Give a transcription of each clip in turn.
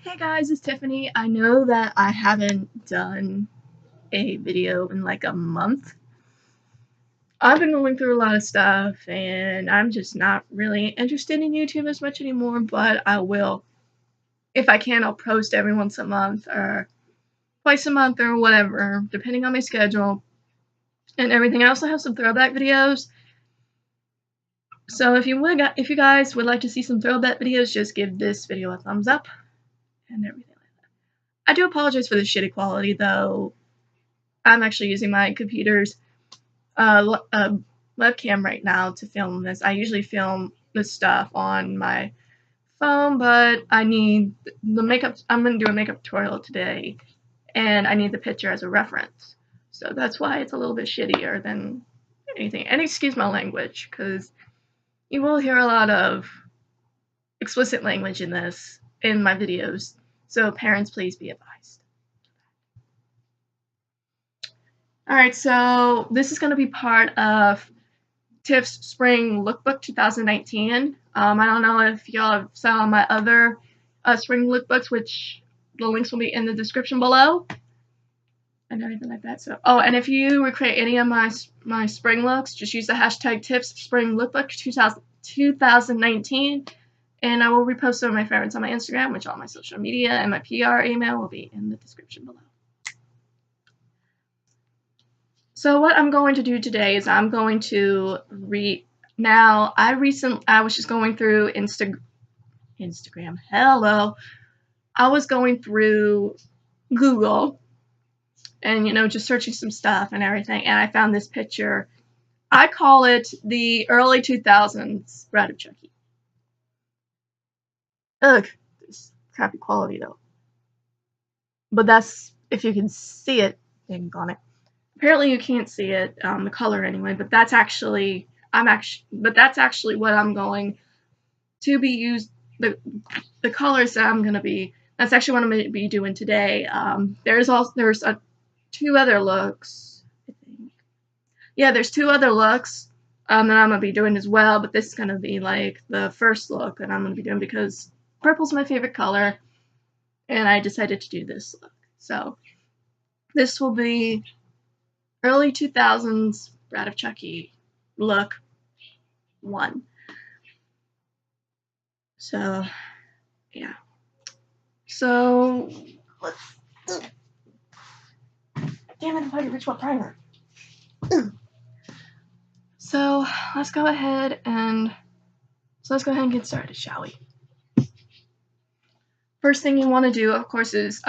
Hey guys, it's Tiffany. I know that I haven't done a video in like a month. I've been going through a lot of stuff and I'm just not really interested in YouTube as much anymore, but I will. If I can, I'll post every once a month or twice a month or whatever, depending on my schedule and everything. I also have some throwback videos. So if you guys would like to see some throwback videos, just give this video a thumbs up and everything like that. I do apologize for the shitty quality though. I'm actually using my computer's webcam right now to film this. I usually film this stuff on my phone, but I need the makeup. I'm going to do a makeup tutorial today, and I need the picture as a reference. So that's why it's a little bit shittier than anything. And excuse my language, because you will hear a lot of explicit language in my videos. So parents, please be advised. Alright, so this is going to be part of Tiff's Spring Lookbook 2019. I don't know if y'all saw my other spring lookbooks, which the links will be in the description below, and everything like that. So, and if you recreate any of my spring looks, just use the hashtag Tiff's Spring Lookbook 2019, and I will repost some of my favorites on my Instagram, which all my social media and my PR email will be in the description below. So what I'm going to do today is I'm going to read. Now, I was just going through Instagram. Hello. I was going through Google and, just searching some stuff and everything, and I found this picture. I call it the early 2000s Bride of Chucky. Ugh, this crappy quality though. But that's, if you can see it, dang on it. Apparently you can't see it, the color anyway, but that's actually what I'm going to be used, the colors that I'm going to be, that's actually what I'm going to be doing today. There's two other looks, I think. Yeah, there's two other looks that I'm going to be doing as well, but this is going to be like the first look that I'm going to be doing because purple's my favorite color, and I decided to do this look. So this will be early 2000s Bride of Chucky look 1. So, yeah. So, damn it, if I could reach my primer. So, let's go ahead and get started, shall we? First thing you want to do, of course, is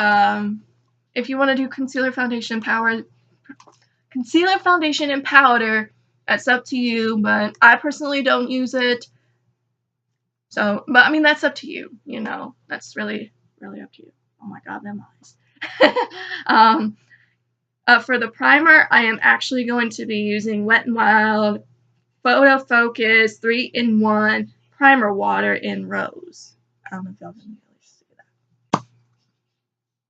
if you want to do concealer, foundation, and powder, that's up to you, but I personally don't use it. So, but I mean, that's up to you, that's really, really up to you. Oh my god, them eyes. For the primer, I am actually going to be using Wet n Wild Photo Focus 3-in-1 Primer Water in Rose. I don't know if y'all can really see that.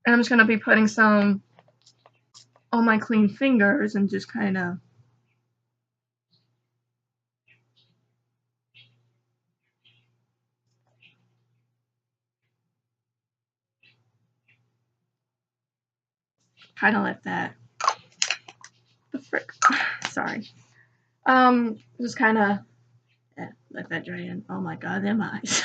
And I'm just going to be putting some on my clean fingers and just kind of let that, the frick, sorry. Just kind of let that dry in. Oh my god, them eyes.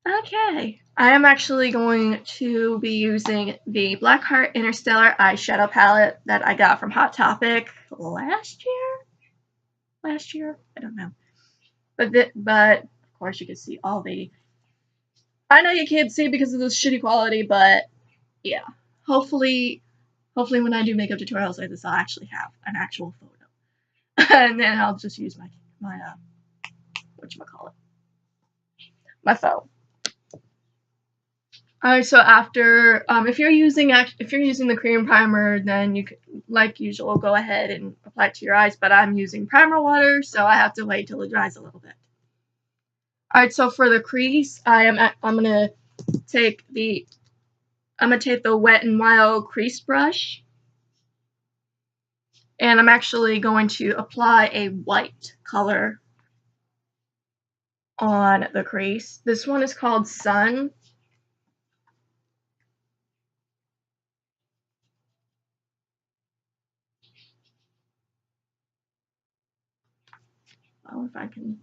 Okay, I am actually going to be using the Blackheart Interstellar eyeshadow palette that I got from Hot Topic last year? I don't know. But of course you can see all the, I know you can't see because of this shitty quality, but yeah. Hopefully when I do makeup tutorials like this, I'll actually have an actual photo. And then I'll just use my whatchamacallit, my phone. Alright, so after, if you're using the cream primer, then you could, like usual, go ahead and apply it to your eyes, but I'm using primer water, so I have to wait till it dries a little bit. Alright, so for the crease, I'm gonna take the Wet n Wild crease brush, And I'm actually going to apply a white color on the crease. This one is called Sun. Oh, if I can.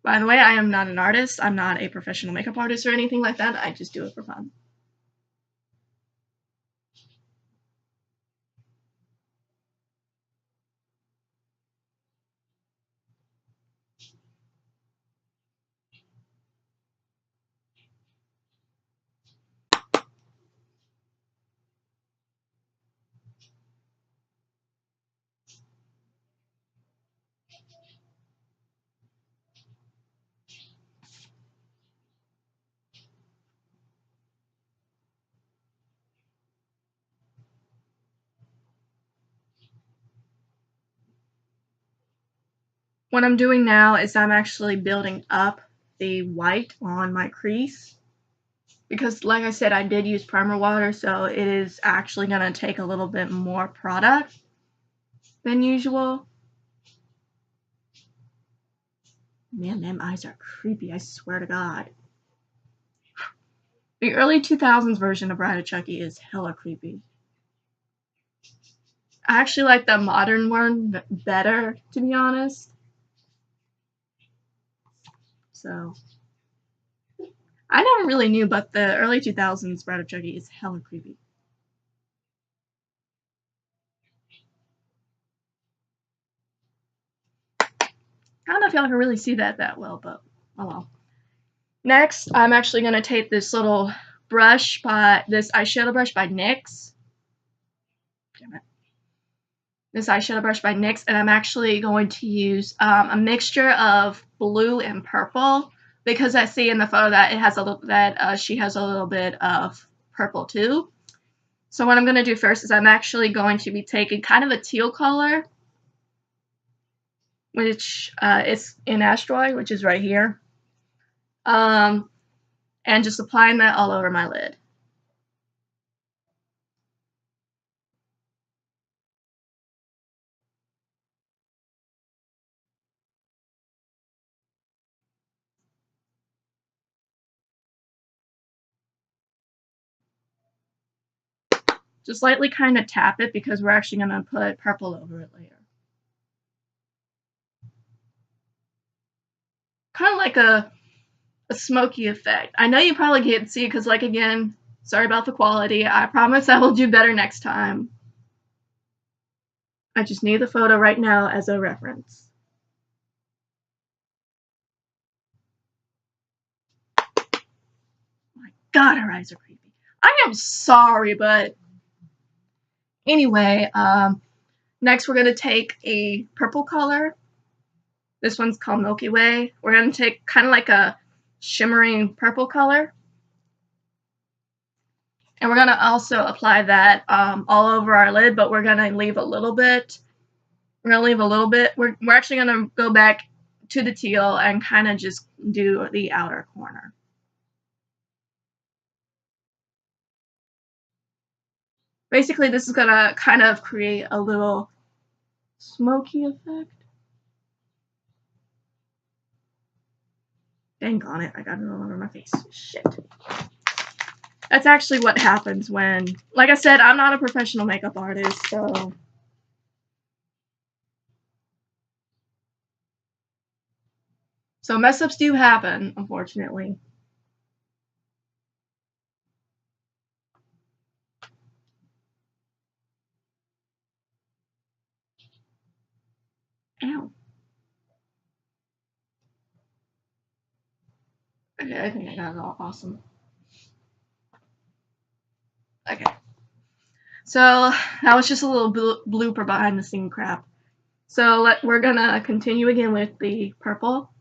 By the way, I am not an artist. I'm not a professional makeup artist or anything like that. I just do it for fun. What I'm doing now is I'm actually building up the white on my crease. Because like I said, I did use primer water, so it is actually going to take a little bit more product than usual. Man, them eyes are creepy, I swear to God. The early 2000s version of Bride of Chucky is hella creepy. I actually like the modern one better, to be honest. So, I never really knew, but the early 2000s Bride of Chucky is hella creepy. I don't know if y'all can really see that well, but oh well. Next, I'm actually going to take this little brush this eyeshadow brush by NYX. Damn it. This eyeshadow brush by NYX, and I'm actually going to use a mixture of blue and purple because I see in the photo that it has a little she has a little bit of purple too. So what I'm going to do first is I'm actually going to be taking kind of a teal color, which is in Asteroid, which is right here, and just applying that all over my lid. Just lightly kind of tap it because we're actually going to put purple over it later. Kind of like a smoky effect. I know you probably can't see because, like, again, sorry about the quality. I promise I will do better next time. I just need the photo right now as a reference. My God, her eyes are creepy. I am sorry, but anyway, next we're going to take a purple color. This one's called Milky Way. We're going to take kind of like a shimmering purple color. And we're going to also apply that all over our lid, but we're going to leave a little bit. We're going to leave a little bit. We're actually going to go back to the teal and kind of just do the outer corner. Basically, this is going to kind of create a little smoky effect. Dang on it, I got it all over my face. Shit. That's actually what happens when, like I said, I'm not a professional makeup artist, so mess ups do happen, unfortunately. Ow. Okay, I think I got it all awesome. Okay. So that was just a little blooper behind the scene crap. So we're gonna continue again with the purple.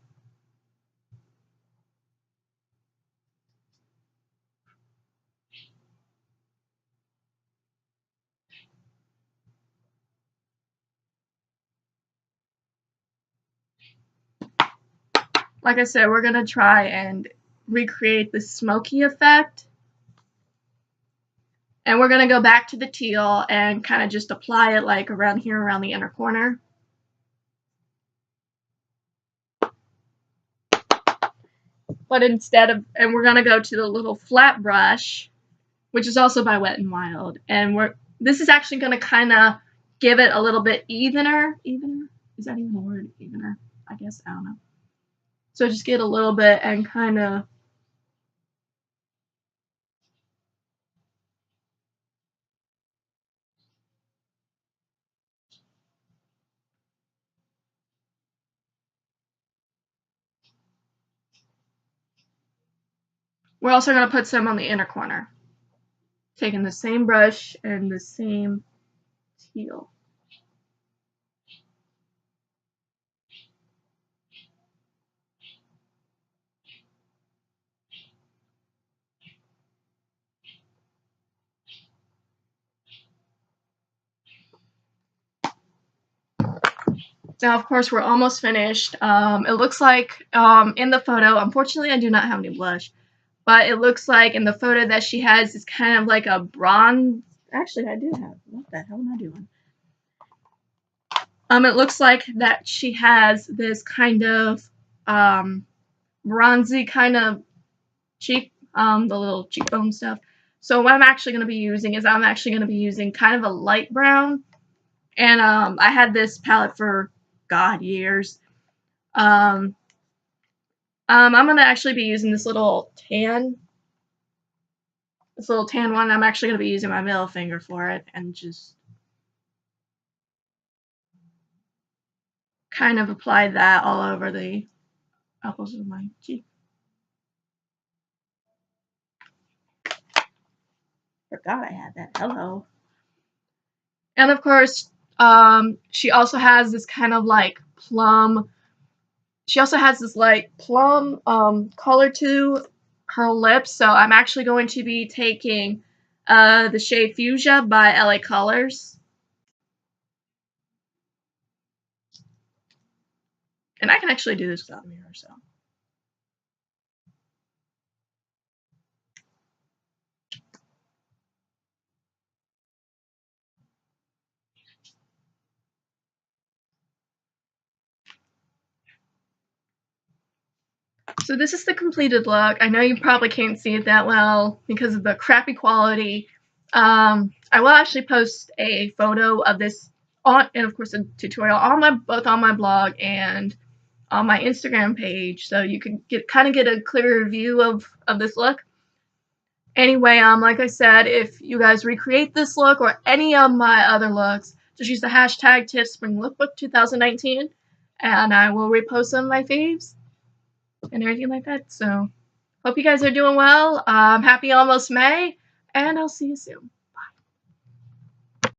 like I said, we're going to try and recreate the smoky effect. And we're going to go back to the teal and kind of just apply it like around here, around the inner corner. But instead of, and we're going to go to the little flat brush, which is also by Wet n Wild. And this is actually going to kind of give it a little bit evener. Evener? Is that even a word? Evener? I guess, I don't know. So just get a little bit and kind of we're also going to put some on the inner corner. Taking the same brush and the same teal. Now, of course, we're almost finished. It looks like in the photo, unfortunately, I do not have any blush, but it looks like in the photo that she has is kind of like a bronze. Actually, I do have. What the hell am I doing? It looks like that she has this kind of bronzy kind of cheek, the little cheekbone stuff. So what I'm actually going to be using is I'm actually going to be using kind of a light brown. And I had this palette for, God, years. I'm going to actually be using this little tan one. I'm actually going to be using my middle finger for it and just kind of apply that all over the apples of my cheek. Forgot I had that. Hello. And of course, she also has this kind of like plum. She also has this like plum color to her lips. So I'm actually going to be taking the shade Fuchsia by LA Colors. And I can actually do this without a mirror, so. So this is the completed look. I know you probably can't see it that well because of the crappy quality. I will actually post a photo of this on, and of course a tutorial on both on my blog and on my Instagram page, so you can kind of get a clearer view of this look. Anyway, like I said, if you guys recreate this look or any of my other looks, just use the hashtag #TiffSpringLookbook2019, and I will repost some of my faves and everything like that. So, hope you guys are doing well. Happy almost May, and I'll see you soon.